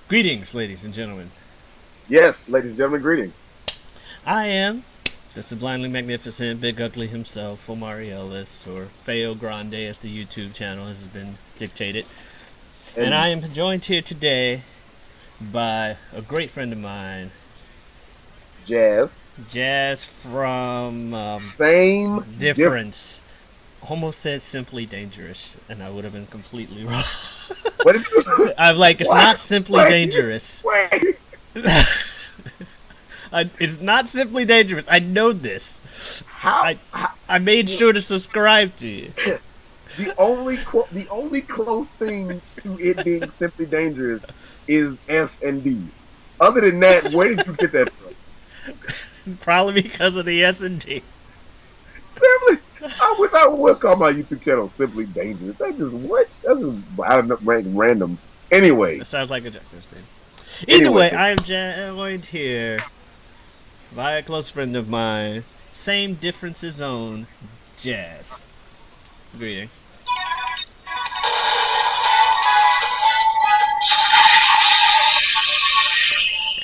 Greetings, ladies and gentlemen. Yes, ladies and gentlemen, greetings. I am the sublimely magnificent Big Ugly himself, Omari Ellis, or FeoGrande as the YouTube channel has been dictated. And I And am joined here today by a great friend of mine, Jazz, Jazz from same difference. Difference. Almost said Simply Dangerous, and I would have been completely wrong. What did you? I'm like, it's What? not Simply Wait, Dangerous. wait. It's not Simply Dangerous. I know this. How? I I made sure to subscribe to you. The only close thing to it being simply dangerous is S and D. Other than that, where did you get that from? Probably because of the S&D. Family, I wish I would call my YouTube channel simply dangerous. That's just what? That's just I don't know, random. Anyway, That sounds like a Jackass thing. Either anyway, way, I am joined here by a close friend of mine, same differences own, Jazz. Greeting.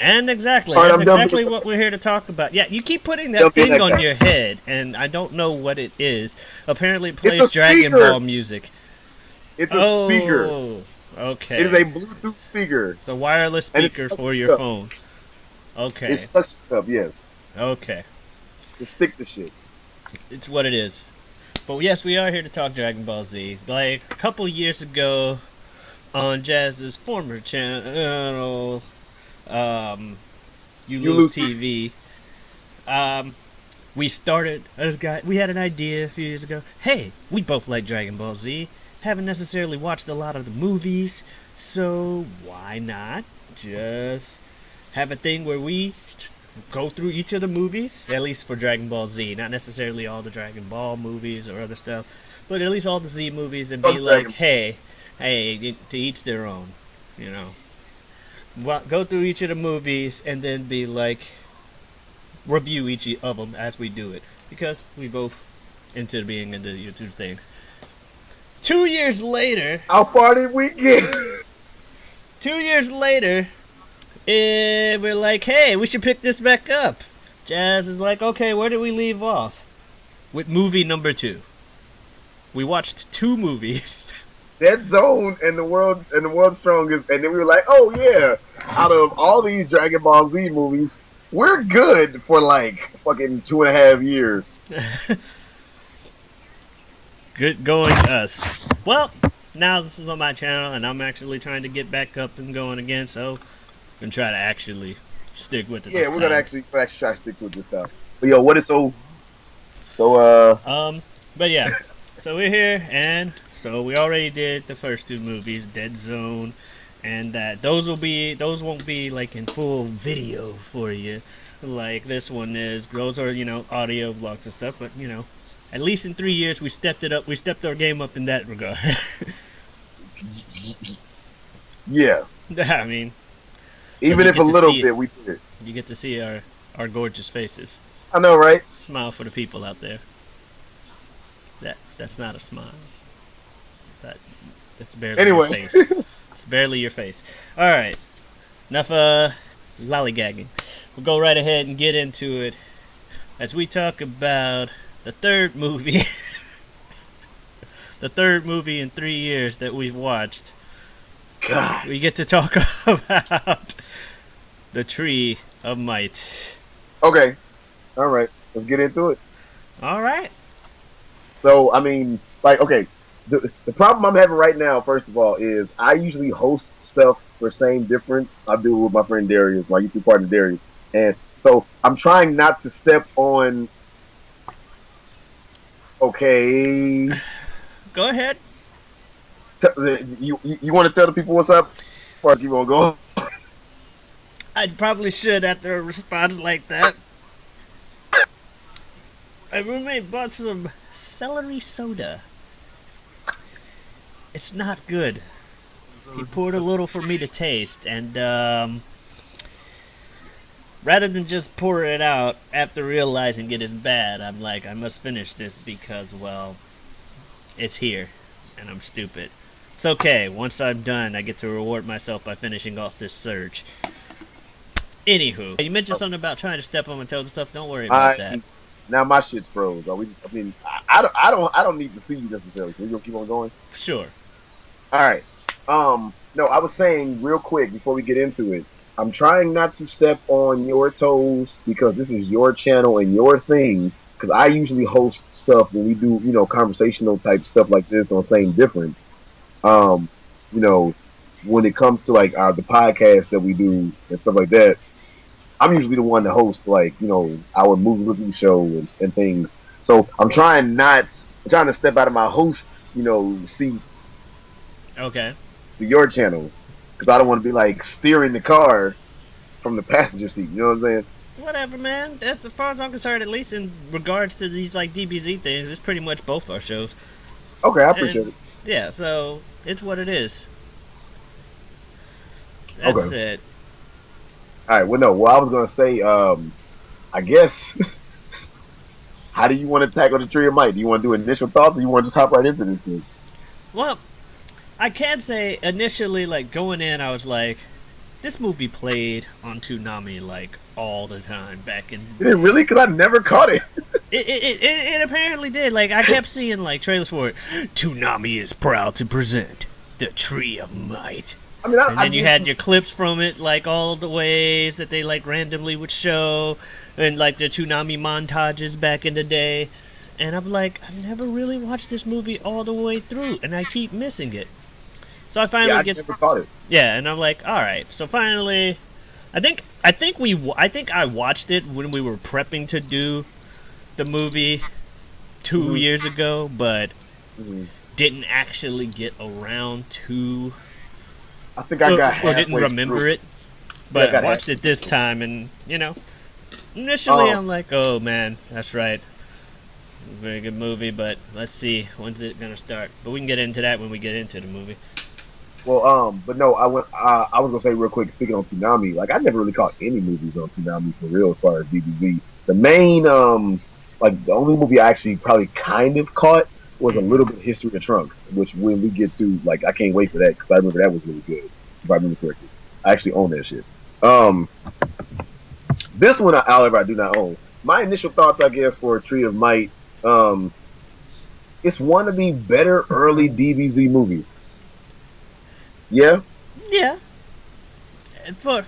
And exactly, all right, that's I'm done exactly being, what we're here to talk about. Yeah, you keep putting done that being thing that on guy. your head, and I don't know what it is. Apparently, it It's a plays Dragon speaker. Ball music. It's a speaker. Oh, It is a okay. Bluetooth speaker, It's a wireless and it speaker sucks for your it up. phone. It Okay, sucks it up. Yes, okay. to stick the shit. It's what it is. But yes, we are here to talk Dragon Ball Z. Like a couple years ago on Jazz's former channel, um, You You Lose lose. TV, um, we started as guy. We had an idea a few years ago. Hey, we both like Dragon Ball Z. Haven't necessarily watched a lot of the movies, so why not just have a thing where we go through each of the movies, at least for Dragon Ball Z, not necessarily all the Dragon Ball movies or other stuff, but at least all the Z movies, and be Fuck like, Dragon. hey, to each their own, you know. Go through each of the movies and then be like, review each of them as we do it, because we both into being into YouTube things. 2 years later, How far did we get? 2 years later, we're like, hey, we should pick this back up. Jazz is like, okay, where did we leave off? With movie number two. We watched two movies. Dead Zone and the World's Strongest, and then we were like, oh yeah, out of all these Dragon Ball Z movies, we're good for like fucking 2.5 years. Good going, us. Well, now this is on my channel, and I'm actually trying to get back up and going again, so I'm gonna try to actually stick with it Yeah, this time. we're actually try to stick to it this time. But yo, what is so Um, but yeah, so we're here, and so we already did the first two movies, Dead Zone, and that those won't be like in full video for you, like this one is. Those are audio vlogs and stuff, but at least in 3 years we stepped it up. We stepped our game up in that regard. yeah, I mean, but even you if a get to little see it. bit, we did it. You get to see our gorgeous faces. I know, right? Smile for the people out there. That's not a smile. That that's barely your Anyway, face. It's barely your face. All right. Enough lollygagging. We'll go right ahead and get into it as we talk about the third movie. The third movie in 3 years that we've watched. God. We get to talk about the Tree of Might. Okay, all right, let's get into it. All right. So, I mean, like, okay, the problem I'm having right now, first of all, is I usually host stuff for Same Difference. I do it with my friend Darius, my YouTube partner Darius. And so I'm trying not to step on, okay, Go ahead. you want to tell the people what's up? Or you want to go? I probably should after a response like that. My roommate bought some celery soda. It's not good. He poured a little for me to taste, and rather than just pour it out after realizing it is bad, I'm like, I must finish this because, well, it's here, and I'm stupid. It's okay. Once I'm done, I get to reward myself by finishing off this search. Anywho, you mentioned something about trying to step on my toes and stuff. Don't worry about that. I now my shit's froze. Are we? I mean, I don't need to see you necessarily. So we gonna keep on going. Sure. All right. No, I was saying real quick before we get into it. I'm trying not to step on your toes because this is your channel and your thing. Because I usually host stuff when we do, conversational type stuff like this on Same Difference. Um, you know, when it comes to like the podcast that we do and stuff like that, I'm usually the one to host like our movie review show and things. So I'm trying to step out of my host seat Okay. to your channel because I don't want to be like steering the car from the passenger seat. You know what I'm saying? Whatever, man. That's as far as I'm concerned. At least in regards to these like DBZ things, it's pretty much both our shows. Okay, I appreciate And it. yeah, so it's what it is. That's Okay. it. All right. Well, no. Well, I was gonna say, I guess. How do you want to tackle the tree of might? Do you want to do initial thoughts, or you want to just hop right into this shit? Well, I can say initially, like going in, I was like, this movie played on Toonami like all the time back in Did the it day. really? Because I never caught it. It apparently did. Like I kept seeing like trailers for it. Toonami is proud to present the Tree of Might. I mean, And I then you get had your clips from it, like all the ways that they like randomly would show, and like the Toonami montages back in the day. And I'm like, I've never really watched this movie all the way through, and I keep missing it. So I yeah, finally I get, never caught it. yeah, and I'm like, all right. So finally, I think I watched it when we were prepping to do the movie 2 years ago, but Mm-hmm. didn't actually get around to I think I got or didn't halfway remember through. it. Yeah, I But I got watched halfway it this through. time, and initially Um, I'm like, oh man, that's right, very good movie. But let's see, when's it gonna start? But we can get into that when we get into the movie. well, but no, I was gonna say real quick. Speaking on Toonami, like I never really caught any movies on Toonami for real as far as DBZ. The main, like the only movie I actually probably kind of caught was a Hmm. little bit of History of Trunks, which when we get to, like, I can't wait for that because I remember that was really good. If I remember correctly, I actually own that shit. Um, this one, however, I do not own. My initial thoughts, I guess, for Tree of Might, um, it's one of the better early DBZ movies. Yeah. Yeah, for a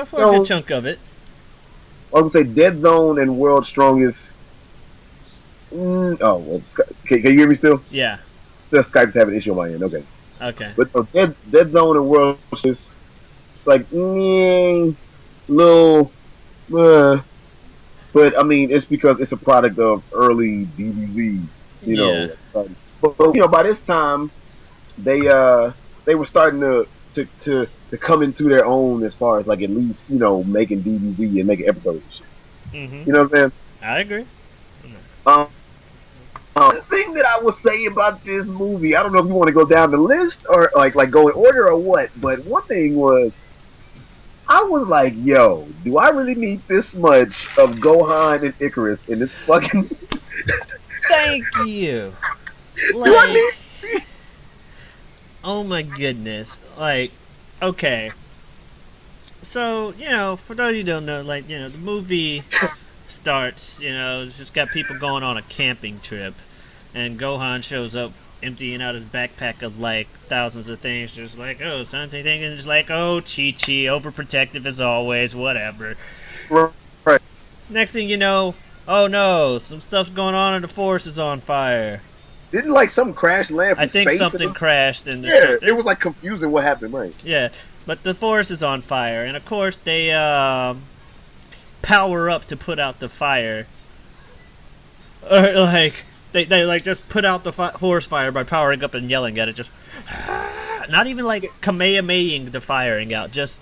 good So chunk of it. I was gonna say Dead Zone and World's Strongest. Well, can you hear me still? Yeah. Still Skype's having an issue on my end. Okay, Okay. but Dead Zone and World's Strongest, like little, uh, but I mean it's because it's a product of early DBZ, you Yeah. know. But by this time they were starting to come into their own as far as like at least making DBZ and making episodes and shit. Mhm. You know what I'm saying? I agree. Um, the thing that I will say about this movie, I don't know if you want to go down the list or like go in order or what, but one thing was I was like, yo, do I really need this much of Gohan and Icarus in this fucking? Thank you. Do I Like, need? oh my goodness. Like, okay. So, for those who don't know, like, the movie starts, it's just got people going on a camping trip, and Gohan shows up emptying out his backpack of, like, thousands of things, just like, oh, something, and just like, oh, Chi-Chi, overprotective as always, whatever. Right. Next thing you know, oh no, some stuff's going on and the forest is on fire. Didn't like some crash land I from think space? something crashed and Yeah, it was like confusing what happened, right? yeah, but the forest is on fire, and of course they power up to put out the fire, or like they like just put out the forest fire by powering up and yelling at it, just not even like kamehamehaing the firing out, just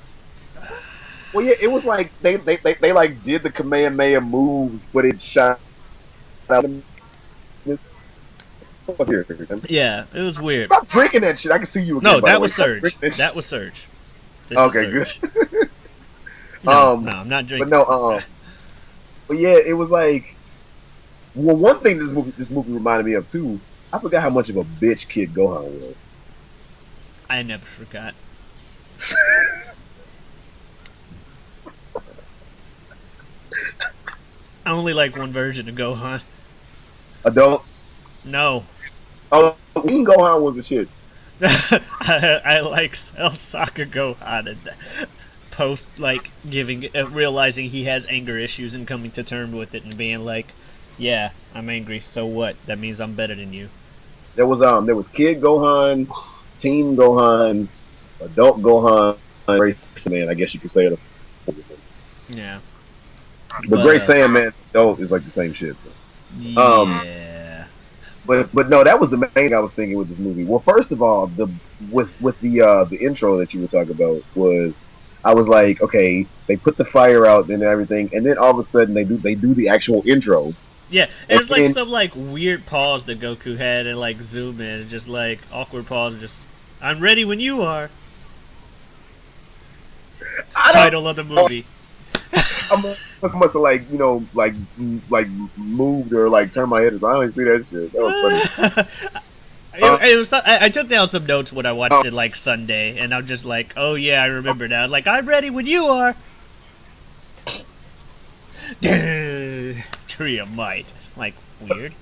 Well, yeah, it was like they like did the Kamehameha move, but it shot out. Here, yeah, it was weird. stop drinking that shit. I can see you again. No, By the that way. was Stop Surge. drinking that That was Surge. This is Okay, good. Surge. No, Um, I'm not but drinking. no, but yeah, it was like, well, one thing this movie reminded me of too. I forgot how much of a bitch kid Gohan was. I never forgot. I only like one version of Gohan. Adult. No. Oh, King Gohan was the shit. I like Cell Soccer Gohan and post like giving realizing he has anger issues and coming to terms with it and being like, yeah, I'm angry. So what? That means I'm better than you. There was Kid Gohan, Teen Gohan, Adult Gohan, Great Man. I guess you could say it. Yeah, The but Great Saiyaman adult is like the same shit. So. yeah, But no, that was the main thing I was thinking with this movie. Well, first of all, with the intro that you were talking about was I was like, okay, they put the fire out and everything, and then all of a sudden they do the actual intro, yeah. and There's like then some like weird pause that Goku had and like zoom in, and just like awkward pause. Just I'm ready when you are. I don't Title of the know, movie. I must have like moved or like turned my head. So I don't see that shit. That was funny. It was. I took down some notes when I watched Um, it like Sunday, and I'm just like, oh yeah, I remember now. Like I'm ready when you are. Tree of Might. Like weird.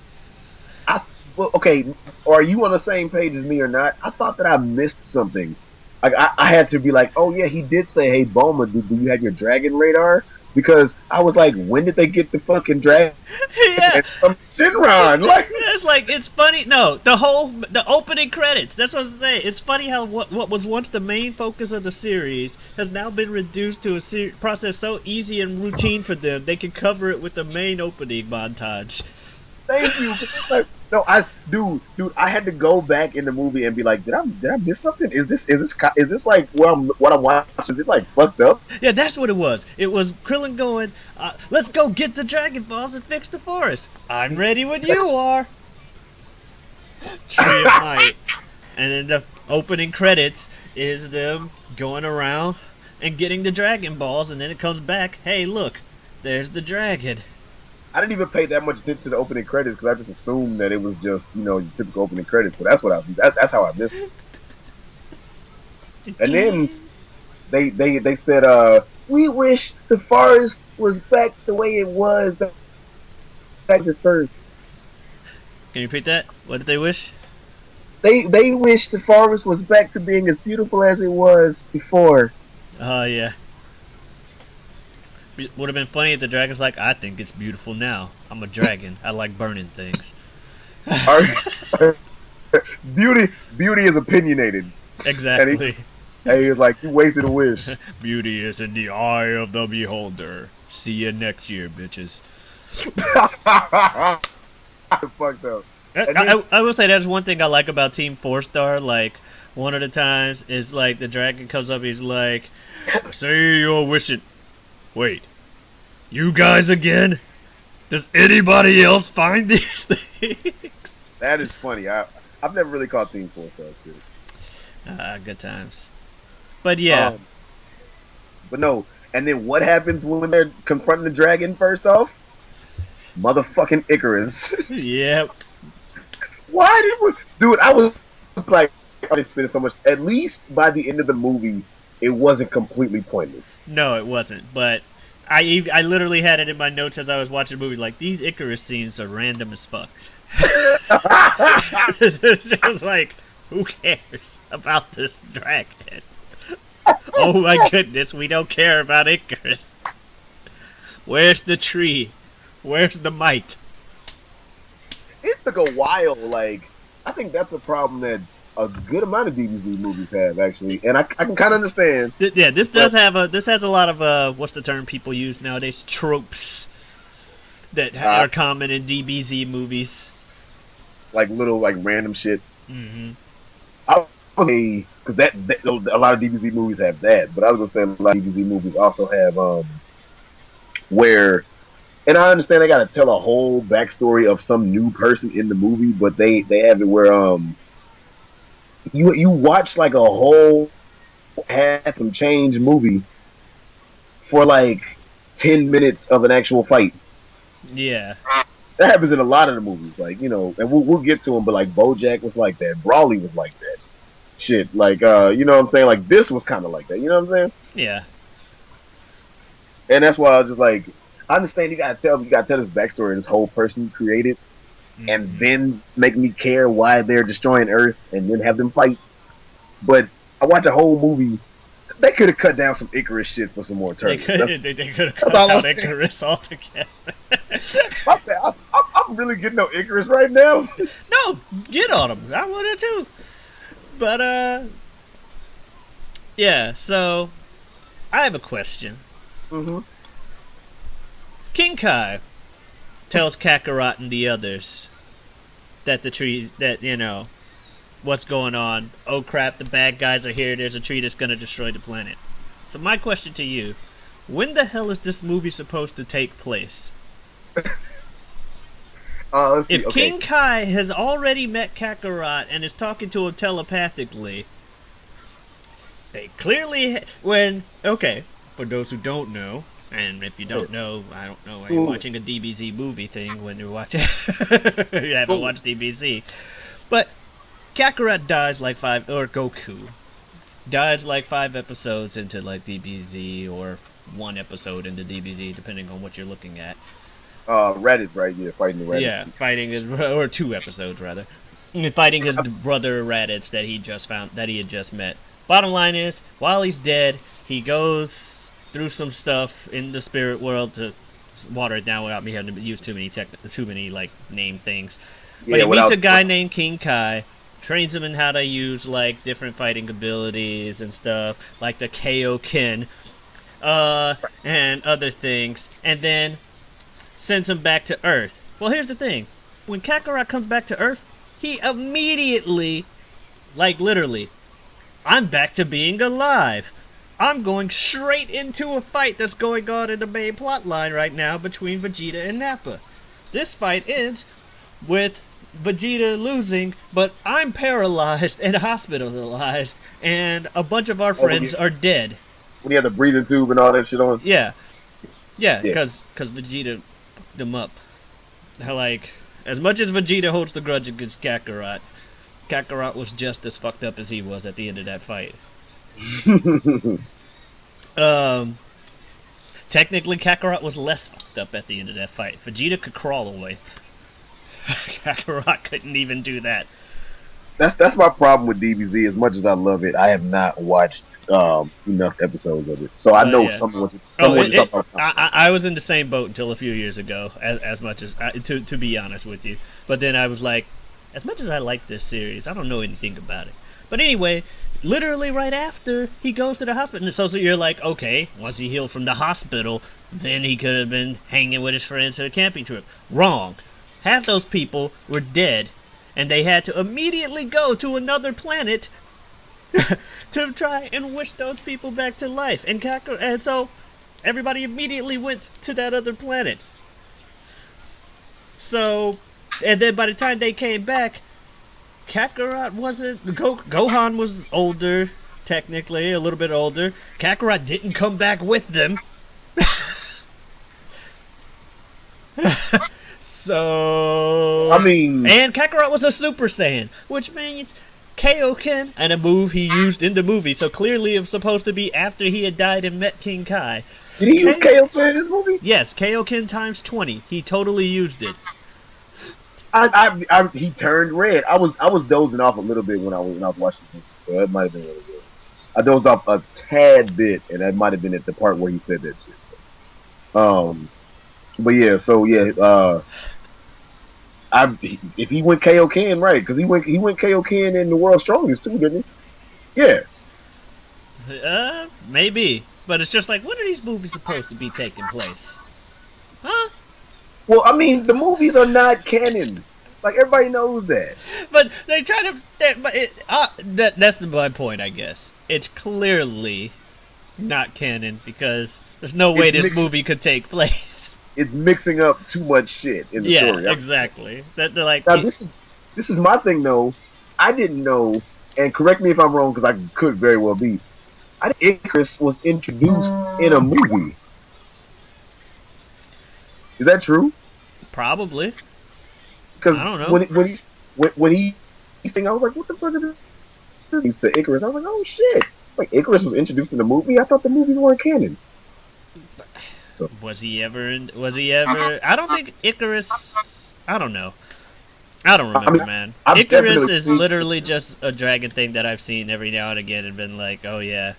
I well, okay. Are you on the same page as me or not? I thought that I missed something. Like I had to be like, oh yeah, he did say, hey Bulma, do you have your dragon radar? Because I was like, when did they get the fucking dragon Yeah, from Shinron? Like, it's like it's funny. No, the opening credits. That's what I'm saying. It's funny how what was once the main focus of the series has now been reduced to a process so easy and routine for them. They can cover it with the main opening montage. thank you. Like, no, dude, I had to go back in the movie and be like, did I miss something? Is this like what I'm watching? Is it like fucked up? Yeah, that's what it was. It was Krillin going, "Let's go get the Dragon Balls and fix the forest. I'm ready when you are." Tree of Might. And then the opening credits is them going around and getting the Dragon Balls, and then it comes back. Hey, look, there's the dragon. I didn't even pay that much attention to the opening credits because I just assumed that it was just your typical opening credits. So that's how I missed it. And then they said, we wish the forest was back the way it was back at first. Can you repeat that? What did they wish? They wish the forest was back to being as beautiful as it was before. Oh, yeah. It would have been funny if the dragon's like, I think it's beautiful now. I'm a dragon. I like burning things. Beauty is opinionated. Exactly. And he was like, you wasted a wish. Beauty is in the eye of the beholder. See you next year, bitches. Fucked up. I will say that's one thing I like about Team 4-Star. Like, one of the times is like the dragon comes up, he's like, say your wish it. Wait, you guys again? Does anybody else find these things? That is funny. I've never really caught Team 4-Star shit. Good times. But yeah. But no. And then what happens when they're confronting the dragon first off? Motherfucking Icarus. Yep. Why did we... Dude, I was like, I just spent so much. At least by the end of the movie, it wasn't completely pointless. No, it wasn't. But I literally had it in my notes as I was watching the movie. Like, these Icarus scenes are random as fuck. It's just like, who cares about this dragon? Oh my goodness, we don't care about Icarus. Where's the tree? Where's the might? It took a while. Like, I think that's a problem that a good amount of DBZ movies have, actually. And I can kind of understand. Yeah, this has a lot of what's the term people use nowadays? Tropes that are common in DBZ movies. Like little like random shit. Mm-hmm. I was because that a lot of DBZ movies have that, but I was gonna say a lot of DBZ movies also have where, and I understand they got to tell a whole backstory of some new person in the movie, but they have it where you watch like a whole had some change movie for like 10 minutes of an actual fight. Yeah. That happens in a lot of the movies, like and we'll get to them, but like BoJack was like that, Brawley was like that. shit. Like, you know what I'm saying? Like, this was kind of like that. You know what I'm saying? Yeah. And that's why I was just like, I understand you gotta tell this backstory of this whole person you created, and Hmm. then make me care why they're destroying Earth, and then have them fight. But I watch a whole movie. They could have cut down some Icarus shit for some more They turtles. could they could have That's cut all I'm out saying. Icarus altogether. I'm really getting no Icarus right now. No, get on him. I wanted to. But yeah. So I have a question. Mm-hmm. King Kai tells Kakarot and the others that the trees that what's going on. Oh crap, the bad guys are here. There's a tree that's gonna destroy the planet. So my question to you: when the hell is this movie supposed to take place? Let's see. If Okay. King Kai has already met Kakarot and is talking to him telepathically, they clearly for those who don't know, and if you don't know, I don't know why you're Cool. watching a DBZ movie thing when you're watching. You haven't Cool. watched DBZ, but Kakarot dies like Goku dies like 5 episodes into like DBZ or 1 episode into DBZ, depending on what you're looking at. Raditz, right? Yeah, fighting the Raditz. Yeah, fighting his or 2 episodes rather, fighting his brother Raditz that he had just met. Bottom line is, while he's dead, he goes through some stuff in the spirit world to water it down without me having to use too many like name things. But Yeah, he meets without. a guy named King Kai, trains him in how to use like different fighting abilities and stuff, like the Kaioken, and other things, and then sends him back to Earth. Well, here's the thing: when Kakarot comes back to Earth, he immediately, like literally, I'm back to being alive. I'm going straight into a fight that's going on in the main plot line right now between Vegeta and Nappa. This fight ends with Vegeta losing, but I'm paralyzed and hospitalized, and a bunch of our Oh, friends are dead. when he had the breathing tube and all that shit on. Yeah, yeah, Yeah. because Vegeta fucked them up. Like, as much as Vegeta holds the grudge against Kakarot, Kakarot was just as fucked up as he was at the end of that fight. Um, Technically, Kakarot was less fucked up at the end of that fight. Vegeta could crawl away. Kakarot couldn't even do that. That's my problem with DBZ. As much as I love it, I have not watched enough episodes of it, so I know Yeah. some what you're talking about. I was in the same boat until a few years ago, as much as, to be honest with you. But then I was like, as much as I like this series, I don't know anything about it. But anyway, literally right after he goes to the hospital, so you're like, okay, once he healed from the hospital, then he could have been hanging with his friends at a camping trip. Wrong. Half those people were dead, and they had to immediately go to another planet to try and wish those people back to life. And so everybody immediately went to that other planet. So, and then by the time they came back, Kakarot wasn't. Gohan was older, technically, a little bit older. Kakarot didn't come back with them. So. I mean, And Kakarot was a Super Saiyan, which means Kaioken, and a move he used in the movie, so clearly it was supposed to be after he had died and met King Kai. did he use KO in this movie? Yes, Kaioken times 20. He totally used it. He turned red. I was dozing off a little bit when I was watching this, so that might have been what it was. I dozed off a tad bit, and that might have been at the part where he said that shit. But yeah, so yeah, if he went Kaioken, right? Because he went Kaioken in the World's Strongest too, didn't he? Yeah. Maybe. But it's just like, when are these movies supposed to be taking place? Huh? Well, I mean, the movies are not canon. Like everybody knows that. But they try to. That's my point, I guess. It's clearly not canon because there's no way this movie could take place. It's mixing up too much shit in the story. Yeah, exactly. That they're like. Now this is my thing though. I didn't know, and correct me if I'm wrong because I could very well be. I think Icarus was introduced in a movie. Is that true? Probably. Because I don't know. when he sang, I was like, "What the fuck is this?" he said Icarus. I was like, oh shit! Like Icarus was introduced in the movie. I thought the movies weren't canon. So, Was he ever? Was he ever? I don't think Icarus. I don't know. I don't I remember, mean, man. I've Icarus definitely is seen. literally just a dragon thing that I've seen every now and again and been like, oh yeah.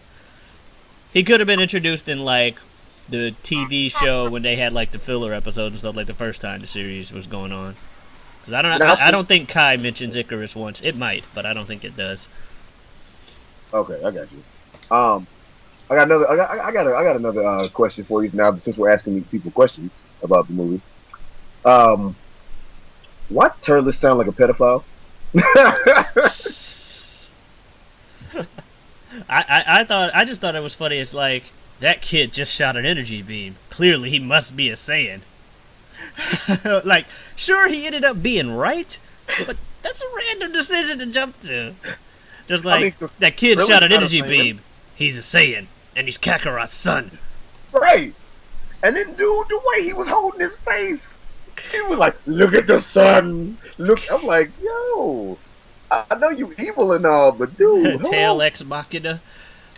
He could have been introduced in like the TV show when they had like the filler episodes and stuff, like the first time the series was going on. Because And I've I seen. don't think Kai mentions Icarus once. It might, but I don't think it does. Okay, I got you. I got another. I got another question for you now. Since we're asking these people questions about the movie, um, why Turles sound like a pedophile? I just thought it was funny. It's like that kid just shot an energy beam. Clearly, he must be a Saiyan. Like, sure, he ended up being right, but that's a random decision to jump to. Just I like mean, 'cause that kid really shot an not a energy Saiyan, beam. He's a Saiyan, and he's Kakarot's son. right? And then, dude, the way he was holding his face, he was like, "Look at the sun. Look." I'm like, "Yo, I know you evil and all, but dude, Tail hello." ex machina.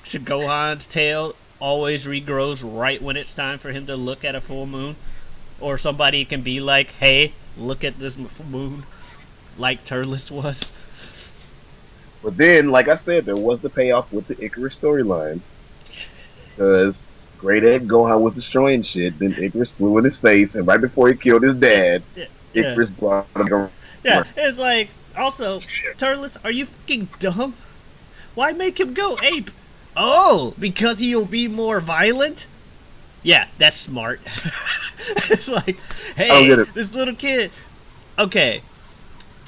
Gohan's tail always regrows right when it's time for him to look at a full moon. Or somebody can be like, hey, look at this moon, like Turles was. But then, like I said, there was the payoff with the Icarus storyline because Great Egg Gohan was destroying shit. Then Icarus flew in his face, and right before he killed his dad, Yeah, yeah, Icarus brought him around. yeah. It's like, also, Turles, are you fucking dumb? Why make him go ape? Oh, because he'll be more violent? Yeah, that's smart. It's like, I don't hey, get it. this little kid. Okay,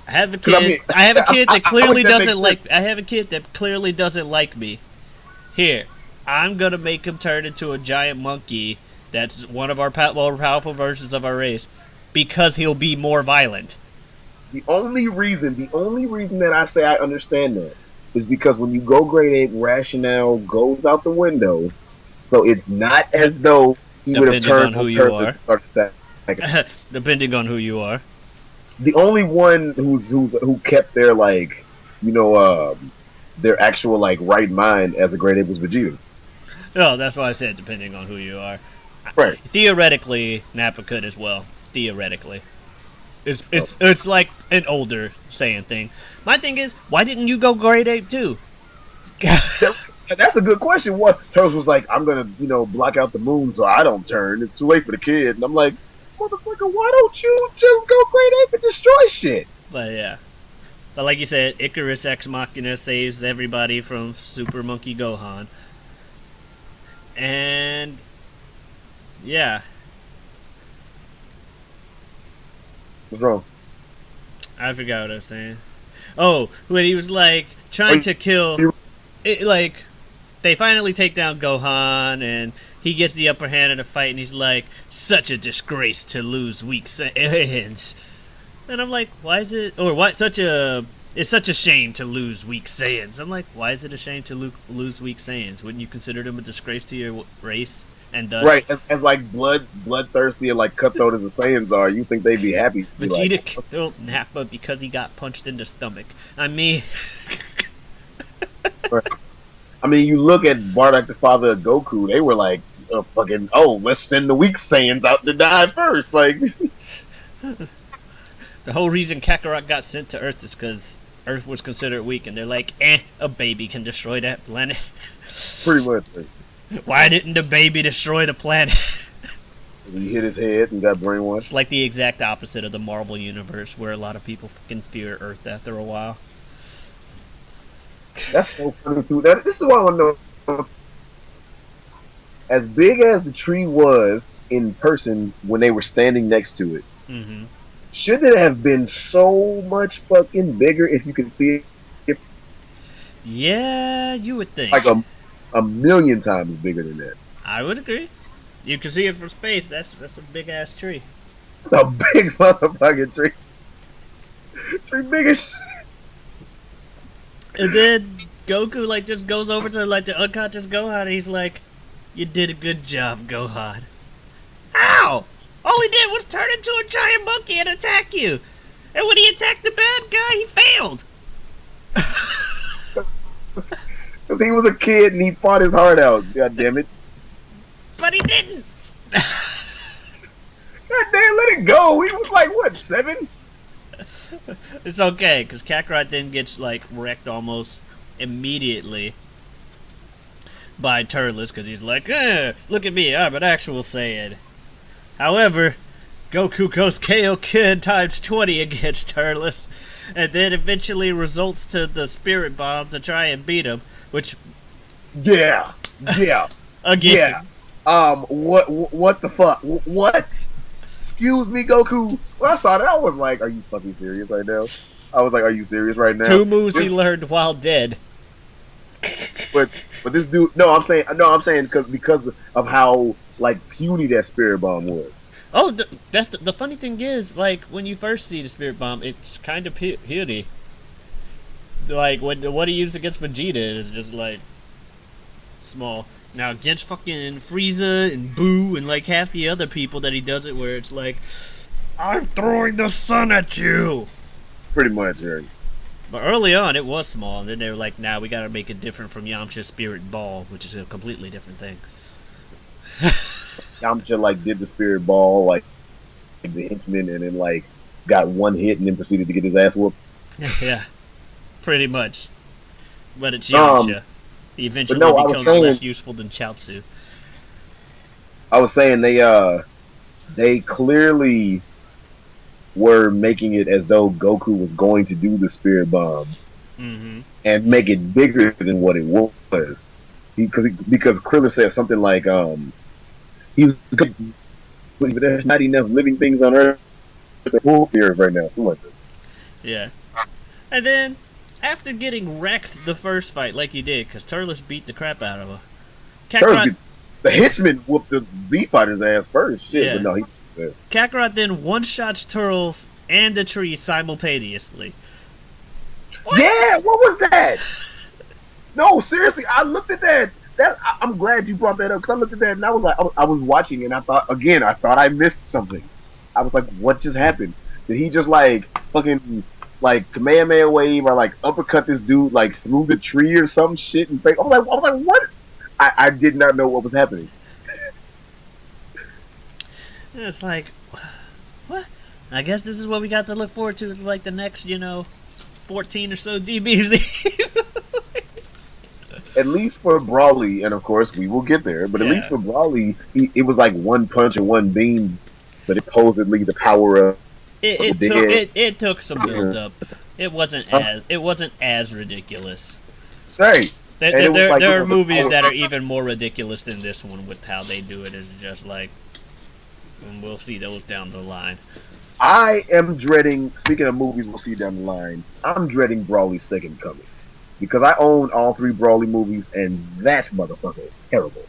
I have a 'Cause I kid. mean, I have a kid that I clearly think that makes doesn't sense. like. I have a kid that clearly doesn't like me. Here, I'm gonna make him turn into a giant monkey. That's one of our more powerful versions of our race, because he'll be more violent. The only reason that I say I understand that is because when you go grade eight, rationale goes out the window. So it's not as though he would have Depending turned on who on you Turles are. to start attacking. Depending on who you are. The only one who kept their like, you know, their actual like right mind as a grade eight was Vegeta. No, that's why I said depending on who you are. Right. Theoretically, Nappa could as well. Theoretically. Oh. It's like an older Saiyan thing. My thing is, why didn't you go grade 8 too? That's a good question. What Turles was like, I'm gonna, block out the moon so I don't turn. It's too late for the kid. And I'm like, motherfucker, why don't you just go grade eight and destroy shit? But yeah. But like you said, Icarus Ex Machina saves everybody from Super Monkey Gohan. And yeah, What's wrong? I forgot what I was saying. Oh, when he was like trying to kill it, like they finally take down Gohan and he gets the upper hand in the fight and he's like, such a disgrace to lose weak Saiyans. And I'm like, why is it, or what, it's such a shame to lose weak Saiyans. I'm like, why is it a shame to lose weak Saiyans? Wouldn't you consider them a disgrace to your race? And thus, Right, as like bloodthirsty and like cutthroat as the Saiyans are, you think they'd be happy to be Vegeta like, killed Nappa because he got punched in the stomach. I mean, right. I mean, you look at Bardock, the father of Goku, they were like, fucking, oh, let's send the weak Saiyans out to die first. Like, the whole reason Kakarot got sent to Earth is because Earth was considered weak, and they're like, a baby can destroy that planet. pretty much. Like, Why didn't the baby destroy the planet? he hit his head and got brainwashed. It's like the exact opposite of the Marvel universe, where a lot of people fucking fear Earth after a while. That's so funny too. This is what I want to know. As big as the tree was in person when they were standing next to it, Mm-hmm. should it have been so much fucking bigger if you could see it Yeah, you would think. like a million times bigger than that? I would agree. You can see it from space. That's a big ass tree. It's a big motherfucking tree. Tree big as shit. And then Goku like just goes over to like the unconscious Gohan and he's like, you did a good job, Gohan. Ow! All he did was turn into a giant monkey and attack you. And when he attacked the bad guy, he failed. Because he was a kid and he fought his heart out. God damn it. But he didn't. God damn, let it go. He was like, what, 7? It's okay, because Kakarot then gets, like, wrecked almost immediately by Turles, because he's like, look at me, I'm an actual Saiyan. However, Goku goes KO Kid times 20 against Turles, and then eventually results to the Spirit Bomb to try and beat him, which... Yeah. Yeah. Again. Yeah. What the fuck? What? Excuse me, Goku. When I saw that, I was like, are you fucking serious right now? I was like, are you serious right now? 2 moves he learned while dead. But this dude, I'm saying because of how like puny that Spirit Bomb was. Oh, that's the funny thing is, like, when you first see the Spirit Bomb, it's kind of puny. Like, what he used against Vegeta is just, like, small. Now, against fucking Frieza and Boo and, like, half the other people that he does it where it's like, I'm throwing the sun at you! Pretty much, right? But early on, it was small, and then they were like, nah, we gotta make it different from Yamcha's Spirit Ball, which is a completely different thing. Yamcha, like, did the Spirit Ball, like, the henchman, and then, like, got one hit and then proceeded to get his ass whooped. Yeah, pretty much. But it's Yamcha. He eventually becomes less useful than Chaozu. I was saying they clearly were making it as though Goku was going to do the Spirit Bomb and make it bigger than what it was. Because Krillin said something like, he was good, but there's not enough living things on Earth to pull here right now. Something like that. Yeah. And then, after getting wrecked the first fight like he did, because Turles beat the crap out of him, the henchman whooped the Z Fighter's ass first. Shit, yeah. But no, Kakarot then one-shots Turles and the tree simultaneously. What? Yeah, what was that? No, seriously, I looked at that. I'm glad you brought that up, because I looked at that and I was like, I was watching and I thought I missed something. I was like, what just happened? Did he just like fucking like Kamehameha wave or like uppercut this dude like through the tree or some shit and fake? I was like, what? I did not know what was happening. It's like, what? I guess this is what we got to look forward to, like the next, 14 or so DBs. At least for Brawly, and of course we will get there, but at least for Brawly, it was like one punch and one beam, but supposedly the power of it took some build up. It wasn't as ridiculous. Right. There are movies that are even more ridiculous than this one with how they do it. It's just like, and we'll see those down the line. I am dreading, speaking of movies we'll see down the line, I'm dreading Brawly's second coming. Because I own all 3 Brawly movies, and that motherfucker is terrible.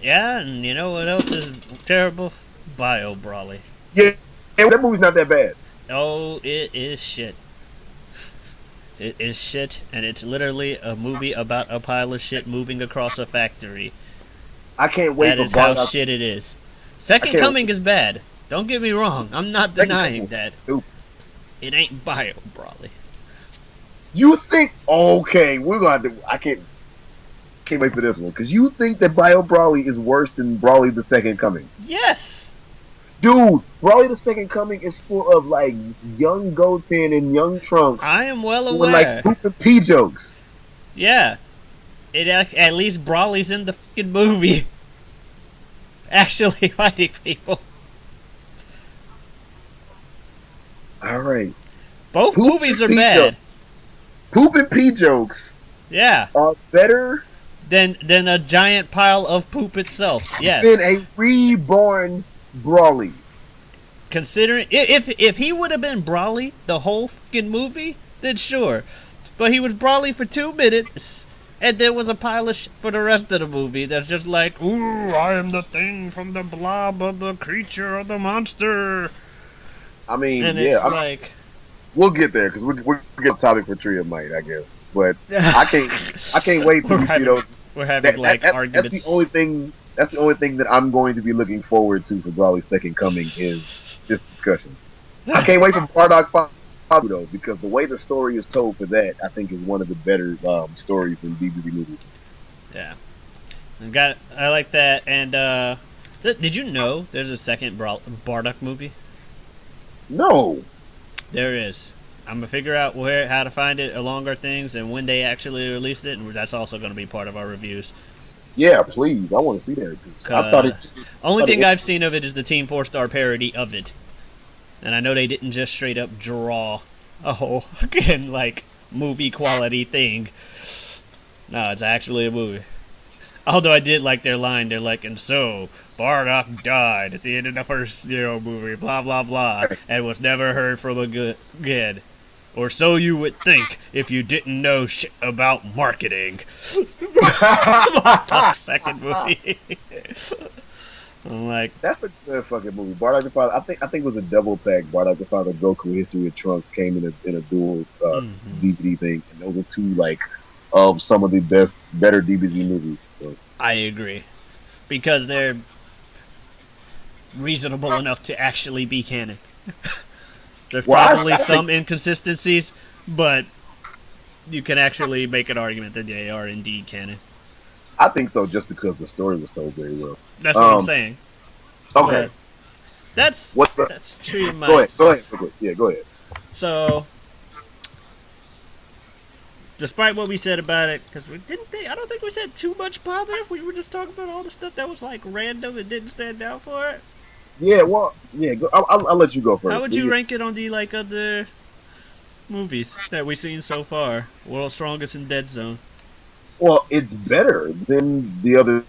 Yeah, and you know what else is terrible? Bio Brawly. Yeah, that movie's not that bad. Oh, it is shit. It is shit, and it's literally a movie about a pile of shit moving across a factory. I can't wait. That is how shit it is. Second Coming is bad. Don't get me wrong. I'm not denying that. Stupid. It ain't Bio Brawly. You think? Okay, we're gonna. I can't wait for this one because you think that Bio Brawly is worse than Brawly the Second Coming. Yes. Dude, Brawly the Second Coming is full of like young Goten and young Trunks. I am well aware. With like poop and pee jokes. Yeah, at least Brawly's in the fucking movie, actually fighting people. All right. Both movies are bad. Poop and pee jokes. Yeah. Are better than a giant pile of poop itself. Yes. Than a reborn Brawly. Considering if he would have been Brawly the whole fucking movie, then sure. But he was Brawly for 2 minutes, and there was a pile of shit for the rest of the movie that's just like, ooh, I am the thing from the blob of the creature of the monster. I mean, and it's like, we'll get there because we're get a topic for Tree of Might, I guess. But I can't wait to see those. We're having arguments. That's the only thing. That's the only thing that I'm going to be looking forward to for Brawly's Second Coming is this discussion. I can't wait for Bardock though, because the way the story is told for that, I think is one of the better stories in DVD movies. Yeah, I like that. And did you know there's a second Bardock movie? No. There is. I'm gonna figure out how to find it along our things and when they actually released it, and that's also gonna be part of our reviews. Yeah, please. I want to see that because I thought it. Only thing I've seen of it is the Team 4-Star parody of it, and I know they didn't just straight up draw a whole fucking like movie quality thing. No, it's actually a movie. Although I did like their line, they're like, and so Bardock died at the end of the first movie, blah blah blah, and was never heard from again. Or so you would think if you didn't know shit about marketing. Second movie. I'm like, that's a good fucking movie. Bardock the Father. I think it was a double pack. Bardock the Father, Goku History of Trunks came in a dual DVD thing, and those are two like of some of the better DVD movies. So. I agree, because they're reasonable enough to actually be canon. There's probably some inconsistencies, but you can actually make an argument that they are indeed canon. I think so, just because the story was told very well. That's what I'm saying. Okay. But that's true. Go ahead. Yeah, go ahead. So, despite what we said about it, because I don't think we said too much positive. We were just talking about all the stuff that was like random and didn't stand out for it. Yeah, well, yeah. I'll let you go first. How would you rank it on the like other movies that we've seen so far? World's Strongest and Dead Zone. Well, it's better than the other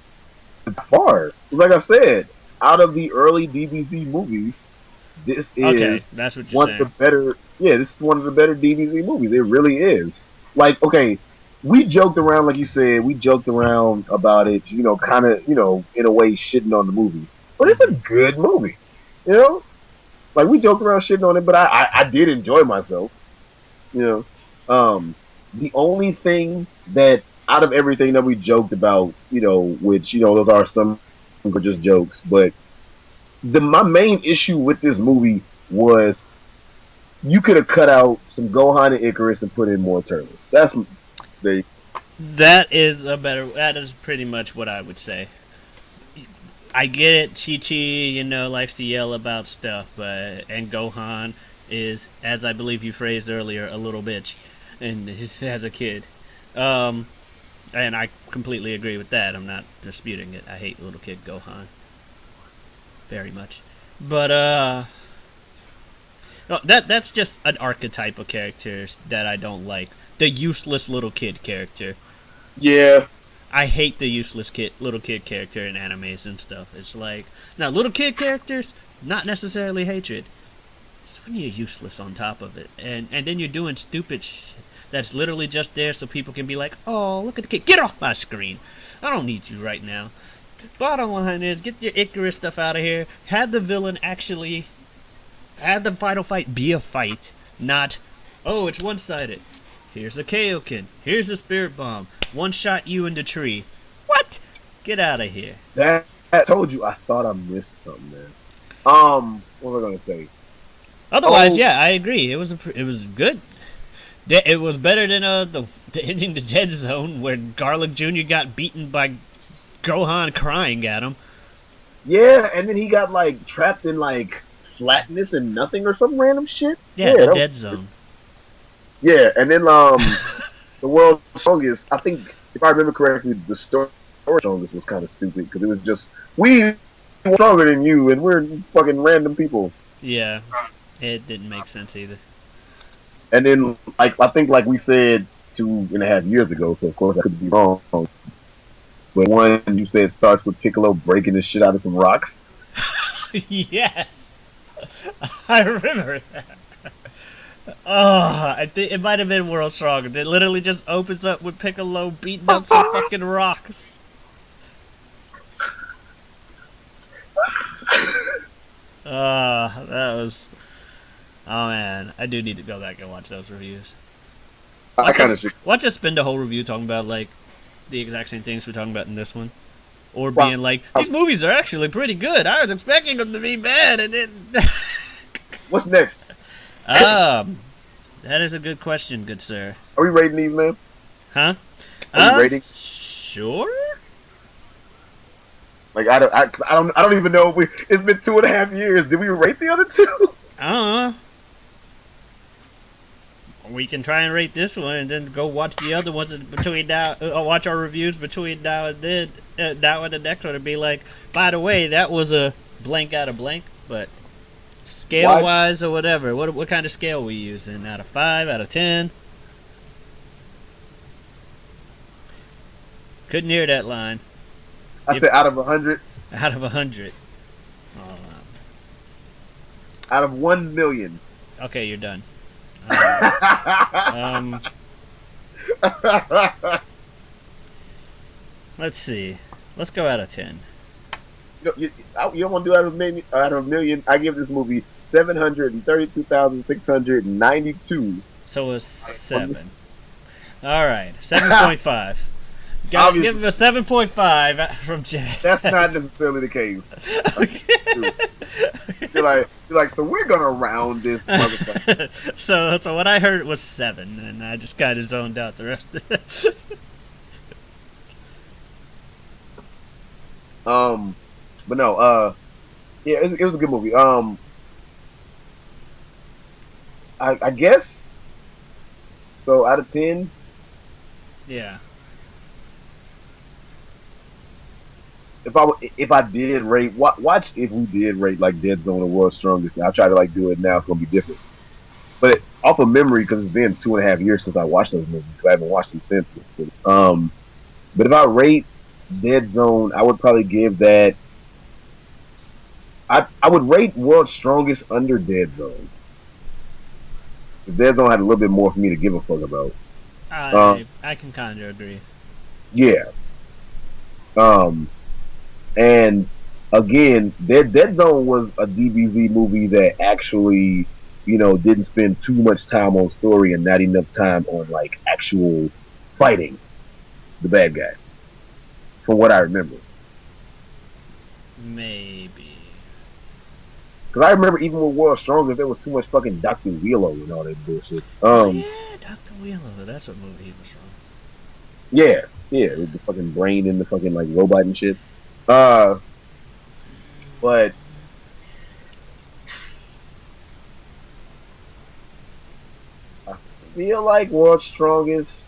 far. Like I said, out of the early DBZ movies, this is that's what you're saying. Of the better. Yeah, this is one of the better DBZ movies. It really is. Like, okay, we joked around, like you said, we joked around about it. Kind of, in a way, shitting on the movie. But it's a good movie, Like we joked around shitting on it, but I did enjoy myself, The only thing that out of everything that we joked about, which those are some were just jokes, but my main issue with this movie was you could have cut out some Gohan and Icarus and put in more Turtles. That is pretty much what I would say. I get it, Chi-Chi, likes to yell about stuff, and Gohan is, as I believe you phrased earlier, a little bitch, and as a kid. And I completely agree with that. I'm not disputing it. I hate little kid Gohan. Very much. But, that's just an archetype of characters that I don't like. The useless little kid character. Yeah. I hate the useless little kid character in animes and stuff. It's like, now little kid characters, not necessarily hatred. It's when you're useless on top of it, and then you're doing stupid shit that's literally just there so people can be like, oh, look at the kid, get off my screen. I don't need you right now. Bottom line is, get your Icarus stuff out of here. Have the villain actually, have the final fight be a fight, not, oh, it's one-sided. Here's a Kaioken. Here's a Spirit Bomb. One shot you in the tree. What? Get out of here. That I told you. I thought I missed something there. What was I gonna say? Otherwise, yeah, I agree. It was good. It was better than the ending to Dead Zone where Garlic Jr. got beaten by Gohan crying at him. Yeah, and then he got like trapped in like flatness and nothing or some random shit. Yeah, the Dead Zone. Yeah, and then the World's Strongest, I think, if I remember correctly, the story Strongest was kind of stupid because it was just, we stronger than you and we're fucking random people. Yeah, it didn't make sense either. And then, like, I think like we said 2.5 years ago, so of course I could be wrong, but one you said starts with Piccolo breaking the shit out of some rocks. Yes, I remember that. Oh, I think it might have been World's Strongest. It literally just opens up with Piccolo beating up some fucking rocks. That was... Oh man, I do need to go back and watch those reviews. Watch us spend a whole review talking about like the exact same things we're talking about in this one. Or being like, these movies are actually pretty good. I was expecting them to be bad and then... What's next? That is a good question, good sir. Are we rating these, man? Huh? Are we rating? Sure. Like I don't even know if we. It's been 2.5 years. Did we rate the other two? I don't know. We can try and rate this one, and then go watch the other ones between now. Watch our reviews between now and then. Now and the next one, and be like, by the way, that was a blank out of blank, but scale Watch. wise or whatever. What kind of scale we using? Out of 5? Out of 10? Couldn't hear that line. I said out of 100. Out of 100. Oh, Out of 1,000,000. okay, you're done. Um, let's see. Let's go out of 10. You don't want to do out of a million. I give this movie 732,692. So it's 7. All right, 7.5. Got give him a 7.5 from Jay. That's not necessarily the case. You're like, so we're gonna round this motherfucker. so what I heard was 7, and I just kind of zoned out the rest of it. But no, yeah, it was a good movie. I guess so. Out of 10, Yeah. if I did rate, watch if we did rate like Dead Zone or World's Strongest. I'll try to like do it now. It's gonna be different. But off of memory, because it's been 2.5 years since I watched those movies. I haven't watched them since. But if I rate Dead Zone, I would probably give that. I would rate World's Strongest under Dead Zone. Dead Zone had a little bit more for me to give a fuck about. I can kind of agree. Yeah. And again, Dead Zone was a DBZ movie that actually, didn't spend too much time on story and not enough time on like actual fighting the bad guy. From what I remember. Maybe. Because I remember even with World Stronger, there was too much fucking Dr. Wheelo and all that bullshit. Yeah, Dr. Wheelo. That's what movie he was from. Yeah, with the fucking brain and the fucking like robot and shit. But I feel like World's Strongest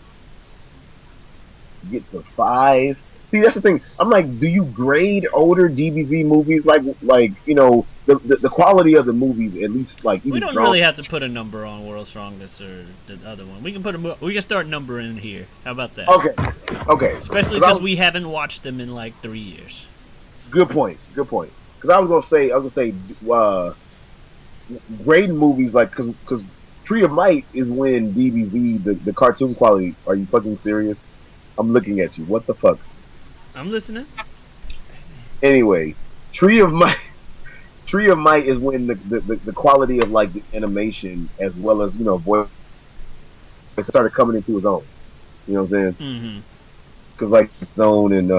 get to 5. See, that's the thing. I'm like, do you grade older DBZ movies like the quality of the movies at least like we don't really have to put a number on World's Strongest or the other one. We can start numbering here. How about that? Okay. Especially because we haven't watched them in like 3 years. Good point. Because I was gonna say, grading movies like because Tree of Might is when DBZ the cartoon quality. Are you fucking serious? I'm looking at you. What the fuck? I'm listening. Anyway, Tree of Might is when the quality of like the animation as well as voice started coming into its own. You know what I'm saying? Mm-hmm. Because like Zone and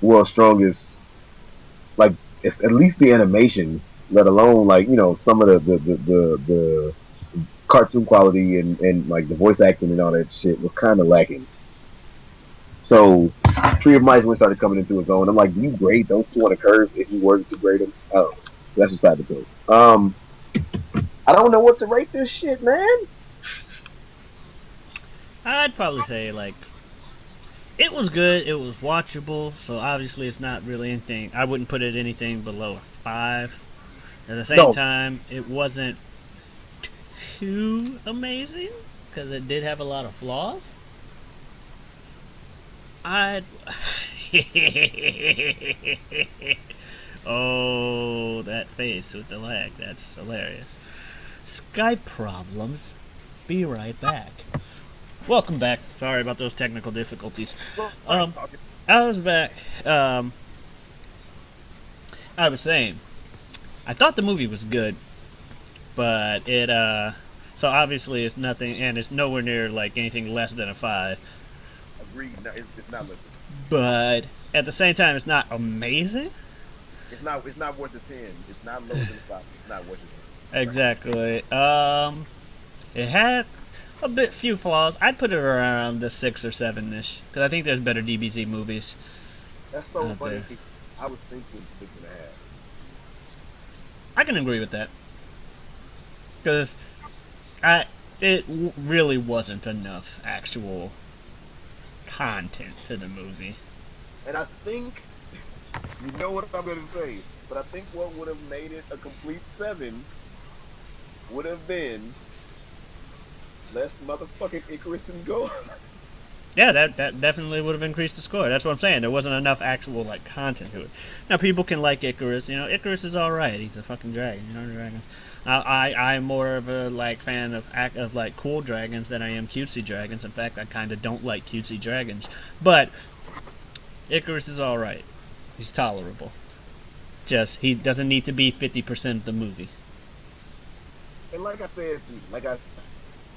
World's Strongest, like it's at least the animation, let alone like some of the cartoon quality and like the voice acting and all that shit was kind of lacking. So Tree of Might when it started coming into its own. I'm like, do you grade those two on a curve if you were to grade them? Oh, that's beside the point. I don't know what to rate this shit, man. I'd probably say like it was good. It was watchable. So obviously it's not really anything. I wouldn't put it anything below 5. At the same time, it wasn't too amazing because it did have a lot of flaws. I'd. Oh, that face with the lag. That's hilarious. Skype problems. Be right back. Welcome back. Sorry about those technical difficulties. I was back. I was saying, I thought the movie was good, but so obviously it's nothing, and it's nowhere near like anything less than a 5. Agreed. No, it's not listening. But at the same time, it's not amazing. It's not worth the 10. It's not lower than 5. It's not worth it. Exactly. It had a bit few flaws. I'd put it around the 6 or 7 ish because I think there's better DBZ movies That's so out there. funny. I was thinking 6.5. I can agree with that because I it really wasn't enough actual content to the movie. And I think you know what I'm gonna say, but I think what would have made it a complete 7 would have been less motherfucking Icarus and Go. Yeah, that definitely would have increased the score. That's what I'm saying. There wasn't enough actual like content to it. Now people can like Icarus. You know, Icarus is all right. He's a fucking dragon. You know, dragon. I'm more of a like fan of like cool dragons than I am cutesy dragons. In fact, I kind of don't like cutesy dragons. But Icarus is all right. He's tolerable. Just he doesn't need to be 50% of the movie. And like I said,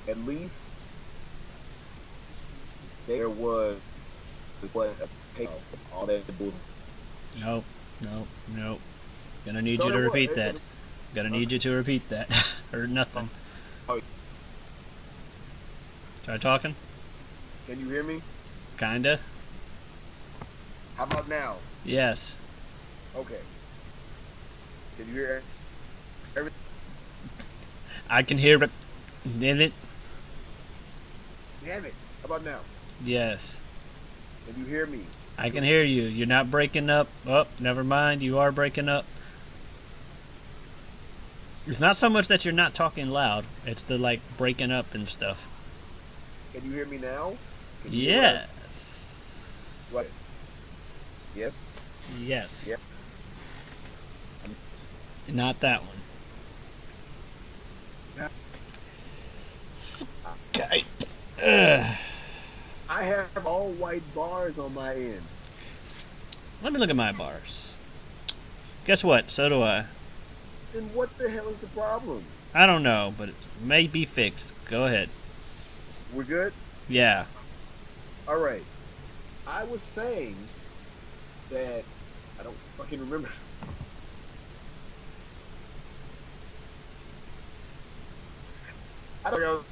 at least there was what all that bull. Nope, nope, nope. Gonna need No, you to there was. repeat that. Gonna need you to repeat that. Or nothing. Oh, Try talking. can you hear me? Kinda. How about now? Yes. Okay. Can you hear everything? I can hear it. In it. Damn it. How about now? Yes. Can you hear me? I can hear you. You're not breaking up. Oh, never mind. You are breaking up. It's not so much that you're not talking loud. It's the like breaking up and stuff. Can you hear me now? Can you hear Yes. what? Yes. Yes. Yep. Not that one. Skype. Ugh. I have all white bars on my end. Let me look at my bars. Guess what? So do I. Then what the hell is the problem? I don't know, but it may be fixed. Go ahead. We're good? Yeah. All right. I was saying that I don't fucking remember. I don't know.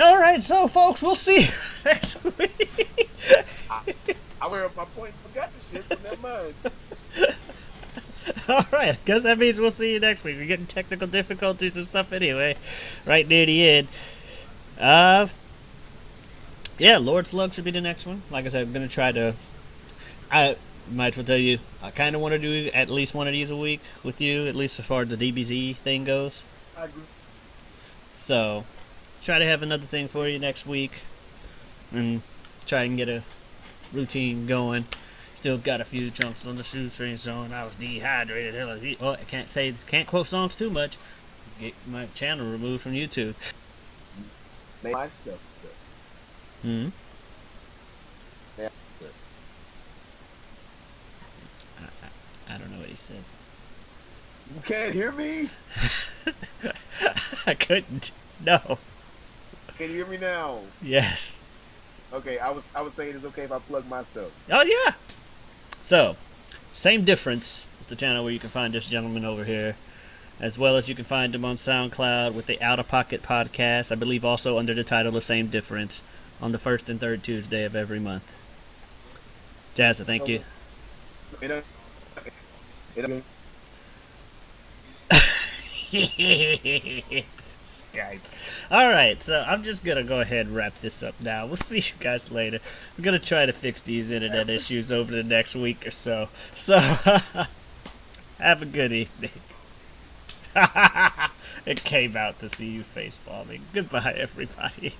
All right, so folks, we'll see you next week. I wear up my point and forgot the shit, but never mind. All right, I guess that means we'll see you next week. We're getting technical difficulties and stuff anyway, right near the end. Yeah, Lord Slug should be the next one. Like I said, I'm gonna try to. I might as well tell you, I kind of want to do at least one of these a week with you, at least as far as the DBZ thing goes. I agree. So, try to have another thing for you next week, and try and get a routine going. Still got a few chunks on the shoestring song. I was dehydrated. Oh, I can't quote songs too much. Get my channel removed from YouTube. My stuff. Hmm. Yeah. I don't know what he said. You can't hear me? I couldn't. No. Can you hear me now? Yes. Okay, I was saying it's okay if I plug my stuff. Oh yeah. So, same difference. It's the channel where you can find this gentleman over here, as well as you can find him on SoundCloud with the Out of Pocket podcast. I believe also under the title "The Same Difference" on the first and third Tuesday of every month. Jazz, thank you. Skype. Alright, so I'm just gonna go ahead and wrap this up now. We'll see you guys later. We're gonna try to fix these internet issues over the next week or so. So, have a good evening. It came out to see you face palming. Goodbye, everybody.